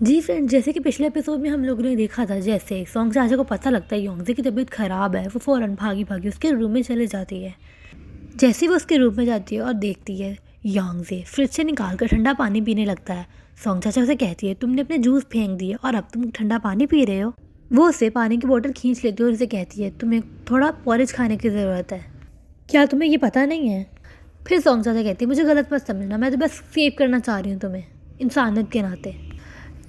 जी friend, जैसे कि पिछले एपिसोड में हम लोगों ने देखा था, जैसे सॉन्ग चाचा को पता लगता है योंगजे की तबीयत ख़राब है, वो फ़ौरन भागी भागी उसके रूम में चले जाती है। जैसे ही वो उसके रूम में जाती है और देखती है, योंगजे फ्रिज से निकाल कर ठंडा पानी पीने लगता है। सॉन्ग चाचा उसे कहती है, तुमने अपने जूस फेंक दिए और अब तुम ठंडा पानी पी रहे हो। वो उससे पानी की बोतल खींच लेती है और उसे कहती है, तुम्हें थोड़ा पॉरेज खाने की ज़रूरत है, क्या तुम्हें ये पता नहीं है? फिर सॉन्ग चाचा कहती है, मुझे गलत मत समझना, मैं तो बस सेव करना चाह रही हूँ तुम्हें इंसानियत के नाते।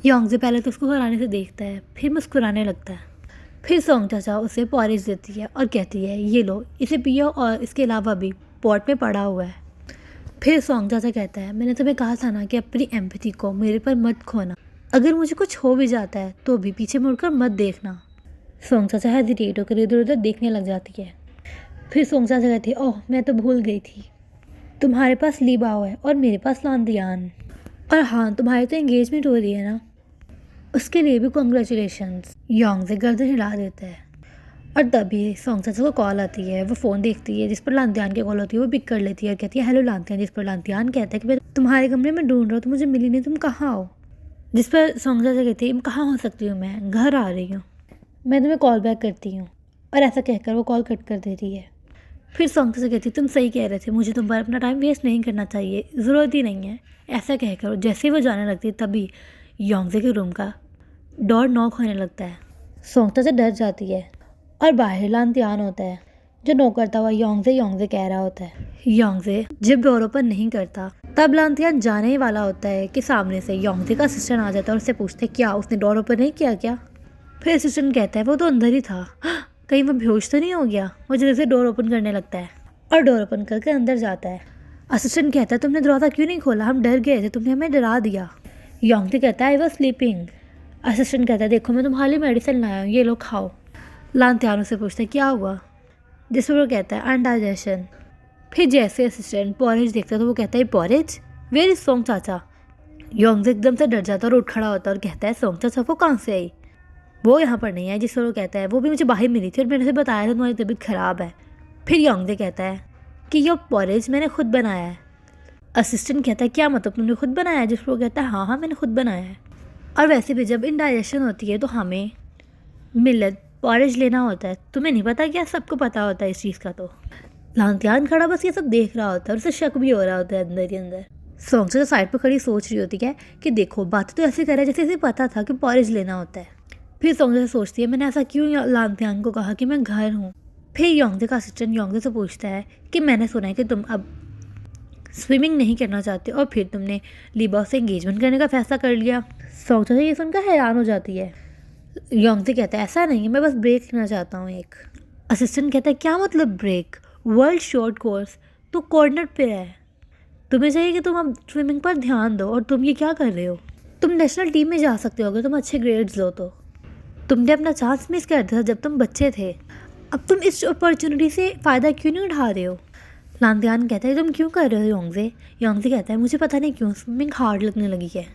योंगजे पहले तो उसको हैरानी से देखता है, फिर मुस्कुराने लगता है। फिर सॉन्ग चाचा उसे पॉरेज देती है और कहती है, ये लो, इसे पियो और इसके अलावा भी पॉट में पड़ा हुआ है। फिर सॉन्ग चाचा कहता है, मैंने तुम्हें कहा था ना कि अपनी एम्पैथी को मेरे पर मत खोना, अगर मुझे कुछ हो भी जाता है तो भी पीछे मुड़कर मत देखना। सॉन्ग चाचा हेजिटेट होकर इधर उधर देखने लग जाती है। फिर सॉन्ग चाचा कहती है, ओह मैं तो भूल गई थी, तुम्हारे पास लीबाओ है और मेरे पास लांदियान, और हाँ तुम्हारी तो एंगेजमेंट हो रही है ना, उसके लिए भी कॉन्ग्रेचुलेशंस। योंगजे गर्दन हिला देता है और तभी सॉन्ग चाचा को कॉल आती है। वो फ़ोन देखती है जिस पर लांतियान की कॉल होती है, वो पिक कर लेती है और कहती है, हेलो लांतियान। जिस पर लांतियान कहता है कि मैं तुम्हारे कमरे में ढूंढ रहा हूँ, तो मुझे मिली नहीं, तुम कहाँ हो? जिस पर सॉन्ग चाचा कहती है, कहाँ हो सकती हूँ, मैं घर आ रही हूँ, मैं तुम्हें कॉल बैक करती हूँ। और ऐसा कहकर वो कॉल कट कर देती है। फिर सॉन्ग चाचा कहती है, तुम सही कह रहे थे, मुझे तुम पर अपना टाइम वेस्ट नहीं करना चाहिए, ज़रूरत ही नहीं है। ऐसा कहकर जैसे ही वो जाने लगती है, तभी योंगजे के रूम का डोर नॉक होने लगता है। सॉन्ग चाचा डर जाती है और बाहर लांतियान होता है, जो नॉक करता हुआ योंगजे योंगजे कह रहा होता है। योंगजे जब डोर ओपन नहीं करता, तब लांतियान जाने ही वाला होता है कि सामने से योंगजे का असिस्टेंट आ जाता है और उससे पूछते हैं, क्या उसने डोर ओपन नहीं किया क्या? फिर असिस्टेंट कहता है, वो तो अंदर ही था, कहीं वो बेहोश तो नहीं हो गया? वो जल्दी से डोर ओपन करने लगता है और डोर ओपन करके अंदर जाता है। असिस्टेंट कहता है, तुमने दरवाज़ा क्यों नहीं खोला, हम डर गए थे, तुमने हमें डरा दिया। योंगजे कहता है, आई वॉज स्लीपिंग। असिस्टेंट कहता है, देखो मैं तुम्हारे लिए मेडिसिन लाया हूँ, ये लो खाओ। लांतियानो से पूछता है, क्या हुआ? जिस पर वो कहता है, अनडाइजेशन। फिर जैसे असिस्टेंट पॉरेज देखता है तो वो कहता है, पॉरेज, वेयर इज सॉन्ग चाचा? योंगजे एकदम से डर जाता है और उठ खड़ा होता है और कहता है, सॉन्ग चाचा वो कहाँ से आई? वो यहाँ पर नहीं है। जिस पर वो कहता है, वो भी मुझे बाहर मिली थी और मैंने उसे बताया था तुम्हारी तबीयत ख़राब है। फिर योंगजे कहता है कि ये पॉरेज मैंने खुद बनाया है। असिस्टेंट कहता है, क्या मतलब तुमने खुद बनाया है? जिस पर वो कहता है, हाँ हाँ मैंने खुद बनाया है। और वैसे भी जब इनडाइजेशन होती है तो हमें मिल्लत पॉरेज लेना होता है, तुम्हें नहीं पता क्या? सबको पता होता है इस चीज़ का। तो लांतियान खड़ा बस ये सब देख रहा होता है और उसे शक भी हो रहा होता है अंदर ही अंदर। सॉन्ग तो साइड पर खड़ी सोच रही होती है कि देखो बात तो ऐसे कर रहा है जैसे इसे पता था कि पॉरेज लेना होता है। फिर सॉन्ग सोचती है, मैंने ऐसा क्यों लांतियान को कहा कि मैं घर हूँ? फिर योंगजे का असिस्टेंट योंगजे से पूछता है कि मैंने सुना है कि तुम अब स्विमिंग नहीं करना चाहते और फिर तुमने लीबा से एंगेजमेंट करने का फैसला कर लिया। सॉन्ग ये सुनकर हैरान हो जाती है। योंगजे कहता है, ऐसा नहीं है, मैं बस ब्रेक लेना चाहता हूँ एक। असिस्टेंट कहता है, क्या मतलब ब्रेक? वर्ल्ड शॉर्ट कोर्स तो कोऑर्डिनेट पे है, तुम्हें चाहिए कि तुम अब स्विमिंग पर ध्यान दो, और तुम ये क्या कर रहे हो? तुम नेशनल टीम में जा सकते हो अगर तुम अच्छे ग्रेड्स लो तो। तुमने अपना चांस मिस कर दिया था जब तुम बच्चे थे, अब तुम इस अपॉर्चुनिटी से फ़ायदा क्यों नहीं उठा रहे हो? लांतियान कहता है, तुम क्यों कर रहे हो योंगजे? योंगजे कहता है, मुझे पता नहीं क्यों स्विमिंग हार्ड लगने लगी है।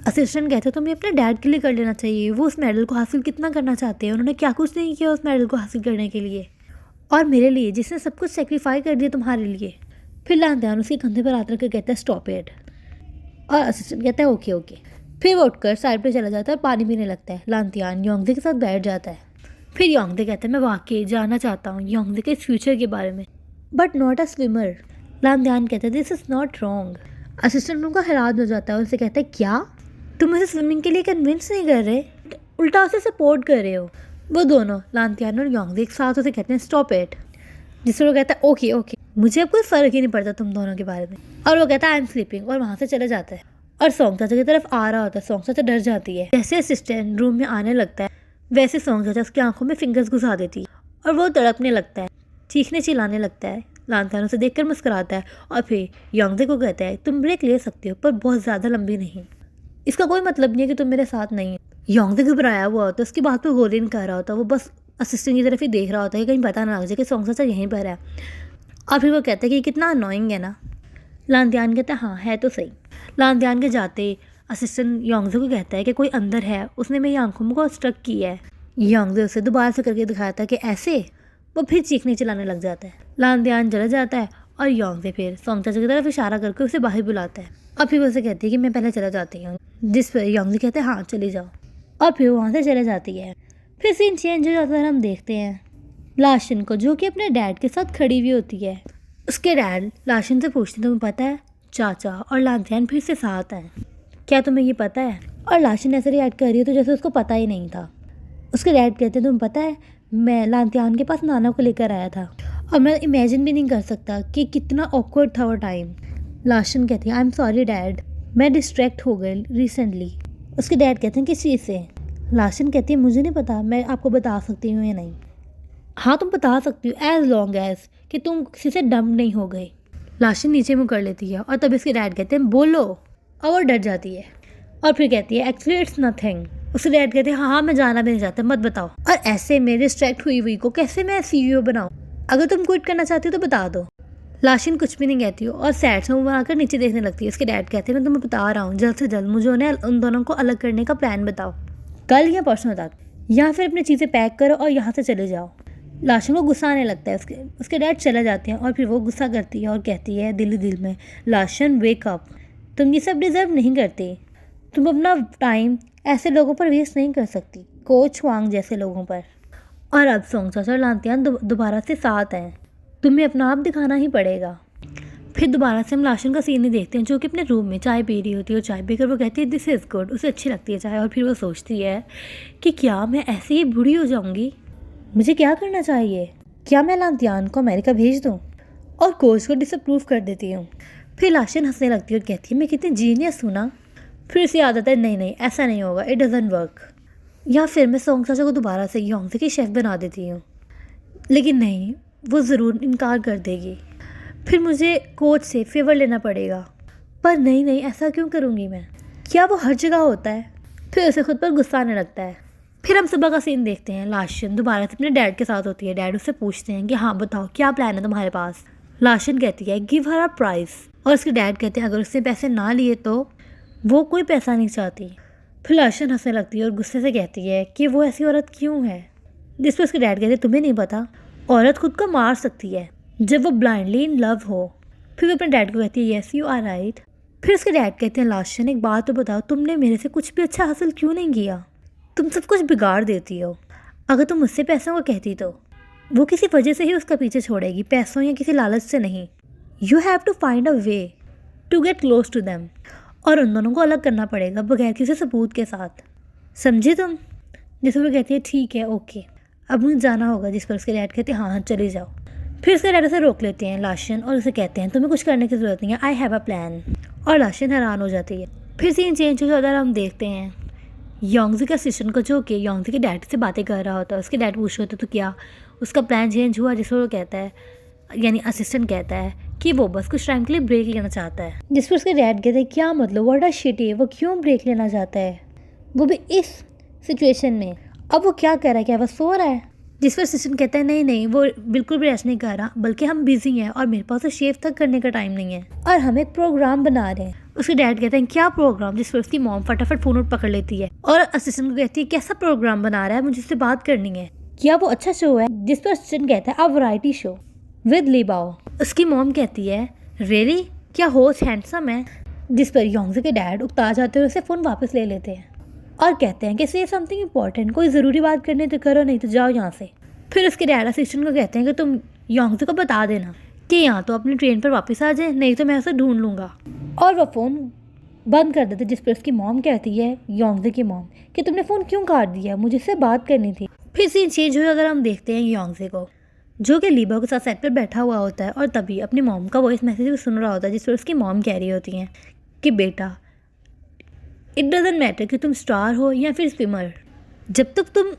असिस्टेंट कहते हैं, तुम्हें अपने डैड के लिए कर लेना चाहिए, वो उस मेडल को हासिल कितना करना चाहते हैं, उन्होंने क्या कुछ नहीं किया उस मेडल को हासिल करने के लिए, और मेरे लिए जिसने सब कुछ सेक्रीफाई कर दिया तुम्हारे लिए। फिर लांतियान उसके कंधे पर हाथ रख कर कहता है, स्टॉप इट। और असिस्टेंट कहता है, ओके ओके। फिर वो उठकर साइड पर चला जाता है और पानी पीने लगता है। लांतियान योंगजे के साथ बैठ जाता है। फिर योंगजे कहता है, मैं वाकई जानना चाहता हूँ योंगजे के फ्यूचर के बारे में, बट नॉट अ स्विमर। लांतियान कहता है, this is not wrong. Assistant उनका हैरान हो जाता है और उसे कहता है, क्या तुम उसे स्विमिंग के लिए कन्विंस नहीं कर रहे, उल्टा उसे सपोर्ट कर रहे हो? वो दोनों लांतियान और योंगजे एक साथ उसे कहते हैं, स्टॉप इट। जिससे वो कहता है, ओके ओके, मुझे अब कोई फ़र्क ही नहीं पड़ता तुम दोनों के बारे में। और वो कहता है, आई एम स्लीपिंग, और वहाँ से चले जाता है। और सॉन्ग चाचा की तरफ आ रहा होता है। सॉन्ग चाचा डर जाती है। जैसे असिस्टेंट रूम में आने लगता है, वैसे सॉन्ग चाचा उसकी आंखों में फिंगर्स घुसा देती है और वो तड़पने लगता है, चीखने चिल्लाने लगता है। लांतियान उसे देखकर मुस्कुराता है और फिर योंगजे को कहता है, तुम ब्रेक ले सकते हो पर बहुत ज़्यादा लंबी नहीं, इसका कोई मतलब नहीं है कि तुम मेरे साथ नहीं हो। योंगजे घबराया हुआ होता है, उसकी बात पर गौर नहीं कर रहा होता, वो बस असिस्टेंट की तरफ ही देख रहा होता है कि कहीं पता ना लग जाए कि सॉन्ग चाचा यहीं पर है। और फिर वो कहता है कि कितना अनोइंग है ना। लांतियान कहता है, हाँ है तो सही। लांतियान के जाते असिस्टेंट योंगजे को कहता है कि कोई अंदर है, उसने मेरी आंखों को स्ट्रक किया है। योंगजे उसे दोबारा से करके दिखाता है कि ऐसे। वो फिर चीखने चिल्लाने लग जाता है। लांतियान चला जाता है और योंग से फिर सॉन्ग चाचा की तरफ इशारा करके उसे बाहर बुलाता है और फिर वो उसे कहती है कि मैं पहले चला जाती हूँ, जिस पर योंग से कहते हैं हाँ चली जाओ और फिर वहाँ से चले जाती है। फिर सीन चेंज हो जाता है, हम देखते हैं लाशन को जो कि अपने डैड के साथ खड़ी हुई होती है। उसके डैड लाशन से पूछते तुम्हें पता है चाचा और लांतियान फिर से साथ हैं, क्या तुम्हें ये पता है? और लाशन ऐसे रिएक्ट कर रही है तो जैसे उसको पता ही नहीं था। उसके डैड कहते हैं तुम्हें पता है मैं लांतियान के पास नाना को लेकर आया था और मैं इमेजिन भी नहीं कर सकता कि कितना ऑकवर्ड था वो टाइम। लाशन कहती है आई एम सॉरी डैड, मैं डिस्ट्रैक्ट हो गई रिसेंटली। उसके डैड कहते हैं किस चीज़ से? लाशन कहती है मुझे नहीं पता, मैं आपको बता सकती हूँ या नहीं। हाँ तुम बता सकती हो एज लॉन्ग एज कि तुम किसी से डम्प नहीं हो गई। लाशन नीचे मुँह कर लेती है और तब इसके डैड कहते हैं बोलो, और वो डर जाती है और फिर कहती है एक्चुअली इट्स नथिंग। उसके डैड कहते हैं हाँ मैं जाना भी नहीं चाहता, मत बताओ। और ऐसे में डिस्ट्रैक्ट हुई हुई को कैसे मैं CEO बनाऊँ? अगर तुम क्विट करना चाहती हो तो बता दो। लाशन कुछ भी नहीं कहती हो और सैड से मुँह बनाकर नीचे देखने लगती है। उसके डैड कहते हैं मैं तुम्हें बता रहा हूँ जल्द से जल्द मुझे उन्हें उन दोनों को अलग करने का प्लान बताओ, कल या परसों तक, या फिर अपनी चीज़ें पैक करो और यहाँ से चले जाओ। लाशन को गुस्सा आने लगता है। उसके डैड चले जाते हैं और फिर वो गुस्सा करती है और कहती है दिल ही दिल में लाशन वेक अप, तुम ये सब डिज़र्व नहीं करती, तुम अपना टाइम ऐसे लोगों पर वेस्ट नहीं कर सकती, कोच वांग जैसे लोगों पर। और अब सॉन्ग चाचा और लांतियान दोबारा से साथ हैं, तुम्हें अपना आप दिखाना ही पड़ेगा। फिर दोबारा से हम लाशन का सीन ही देखते हैं जो कि अपने रूम में चाय पी रही होती है और चाय पीकर वो कहती है दिस इज़ गुड, उसे अच्छी लगती है चाय। और फिर वो सोचती है कि क्या मैं ऐसे ही बूढ़ी हो जाऊंगी, मुझे क्या करना चाहिए, क्या मैं लांतियान को अमेरिका भेज दूँ? और कोच को डिसअप्रूव कर देती हूँ। फिर लाशन हंसने लगती है और कहती है मैं कितनी जीनियस हूँ ना। फिर उसे याद आता है नहीं ऐसा नहीं होगा, इट डजंट वर्क। या फिर मैं सॉन्ग चाचा को दोबारा से योंगजे की शेफ़ बना देती हूँ, लेकिन नहीं, वो ज़रूर इनकार कर देगी। फिर मुझे कोच से फेवर लेना पड़ेगा, पर नहीं ऐसा क्यों करूँगी मैं, क्या वो हर जगह होता है? फिर उसे खुद पर गुस्सा आने लगता है। फिर हम सुबह का सीन देखते हैं। लाशन दोबारा से अपने डैड के साथ होती है। डैड उससे पूछते हैं कि हाँ बताओ क्या प्लान है तुम्हारे पास। लाशन कहती है गिव हर अ प्राइस और उसके डैड कहते हैं अगर उससे पैसे ना लिए तो वो कोई पैसा नहीं चाहती। फिर लाशन हंसने लगती है और गुस्से से कहती है कि वो ऐसी औरत क्यों है, जिस पर उसके डैड कहते हैं तुम्हें नहीं पता, औरत खुद को मार सकती है जब वो ब्लाइंडली इन लव हो। फिर वो अपने डैड को कहती है येस यू आर राइट। फिर उसके डैड कहते हैं लाशन एक बात तो बताओ, तुमने मेरे से कुछ भी अच्छा हासिल क्यों नहीं किया, तुम सब कुछ बिगाड़ देती हो। अगर तुम मुझसे पैसों को कहती तो वो किसी वजह से ही उसका पीछे छोड़ेगी, पैसों या किसी लालच से नहीं। You have to find a way to get close to them, और उन दोनों को अलग करना पड़ेगा बगैर किसी सबूत के साथ, समझी तुम? जिस पर कहती है ठीक है ओके, अब मुझे जाना होगा। जिस पर उसके डैड कहते हैं हाँ चले जाओ। फिर उसके डैड उसे रोक लेते हैं लाशन और उसे कहते हैं तुम्हें कुछ करने की ज़रूरत नहीं है, आई हैव अ प्लान। और लाशन हैरान हो जाती है। फिर सीन चेंज हो जाता है, हम देखते हैं योंगजे का असिस्टेंट को जो कि योंगजे के डैड से बातें कर रहा होता है। उसके डैड पूछ रहे होते तो क्या उसका प्लान चेंज हुआ, जिस पर वो कहता है यानी असिस्टेंट कहता है कि वो बस कुछ टाइम के लिए ब्रेक लेना चाहता है। जिस पर उसके डैड कहते हैं क्या मतलब, व्हाट अ शिट है, वो क्यों ब्रेक लेना चाहता है, वो भी इस सिचुएशन में। अब वो क्या कर रहा है, क्या वो सो रहा है? जिस पर असिस्टेंट कहता है नहीं वो बिल्कुल भी रेस्ट नहीं कर रहा, बल्कि हम बिजी हैं और मेरे पास तो शेव तक करने का टाइम नहीं है और हम एक प्रोग्राम बना रहे हैं। उसके डैड कहते हैं क्या प्रोग्राम? जिस पर उसकी मॉम फटाफट फोन उठ पकड़ लेती है और असिस्टेंट को कहती है कैसा प्रोग्राम बना रहा है, मुझे उससे बात करनी है, क्या वो अच्छा शो है? जिस पर असिस्टेंट कहता है अ वैरायटी शो विद ली बाओ। उसकी मॉम कहती है रियली, क्या होस्ट हैंडसम है? जिस पर योंगजे के डैड उकता जाते हुए उसे फ़ोन वापस ले लेते हैं और कहते हैं कि से समथिंग इम्पॉर्टेंट, कोई ज़रूरी बात करने तो करो, नहीं तो जाओ यहाँ से। फिर उसके डैड असिस्टेंट को कहते हैं कि तुम योंगजे को बता देना कि यहाँ तो अपनी ट्रेन पर वापस आ जाए, नहीं तो मैं उसे ढूंढ लूँगा। और वह फ़ोन बंद कर देते। जिस पर उसकी मॉम कहती है योंगजे की मॉम कि तुमने फ़ोन क्यों काट दिया, मुझे इससे बात करनी थी। फिर सीन चेंज हुआ, अगर हम देखते हैं योंगजे को जो कि लीबा के साथ सेट पर बैठा हुआ होता है और तभी अपनी मॉम का वॉइस मैसेज भी सुन रहा होता है। जिस पर उसकी मॉम कह रही होती हैं कि बेटा इट डजंट मैटर कि तुम स्टार हो या फिर स्विमर, जब तक तुम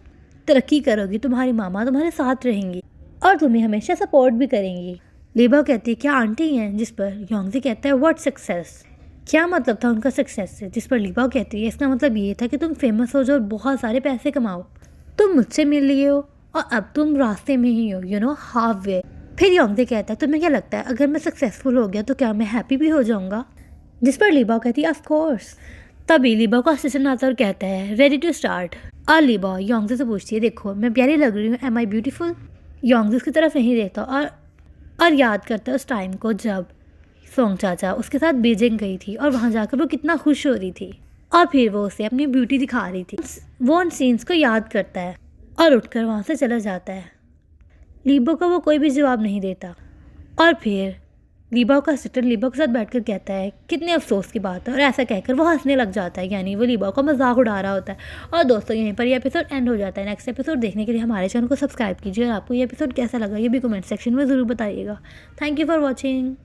तरक्की करोगी तुम्हारी मामा तुम्हारे साथ रहेंगी और तुम्हें हमेशा सपोर्ट भी करेंगी। लीबा कहती है क्या आंटी हैं? जिस पर योंगजे कहता है व्हाट सक्सेस, क्या मतलब था उनका सक्सेस से? जिस पर लीबा कहती है इसका मतलब ये था कि तुम फेमस हो जाओ और बहुत सारे पैसे कमाओ, तुम मुझसे मिल लिए हो और अब तुम रास्ते में ही हो, यू नो हाफ वे। फिर योंगजे कहता है तुम्हें क्या लगता है अगर मैं सक्सेसफुल हो गया तो क्या मैं हैप्पी भी हो जाऊंगा? जिस पर लीबा कहती है ऑफ कोर्स। तभी लीबा को असिस्टेंट आता और कहता है रेडी टू स्टार्ट। और लीबा योंगजे से पूछती है देखो मैं प्यारी लग रही हूँ, एम आई ब्यूटीफुल? योंगजे उसकी तरफ नहीं देखता और और याद करता है उस टाइम को जब सोंग चाचा उसके साथ बीजिंग गई थी और वहाँ जाकर वो कितना खुश हो रही थी और फिर वो उसे अपनी ब्यूटी दिखा रही थी। वो उन सीन्स को याद करता है और उठकर वहाँ से चला जाता है। लीबो को वो कोई भी जवाब नहीं देता और फिर लीबा का सिस्टर लीबा के साथ बैठकर कहता है कितने अफसोस की बात है, और ऐसा कहकर वो हंसने लग जाता है, यानी वो लीबा का मजाक उड़ा रहा होता है। और दोस्तों यहीं पर ये एपिसोड एंड हो जाता है। नेक्स्ट एपिसोड देखने के लिए हमारे चैनल को सब्सक्राइब कीजिए और आपको ये एपिसोड कैसा लगा ये भी कमेंट सेक्शन में ज़रूर बताइएगा। Thank you for watching.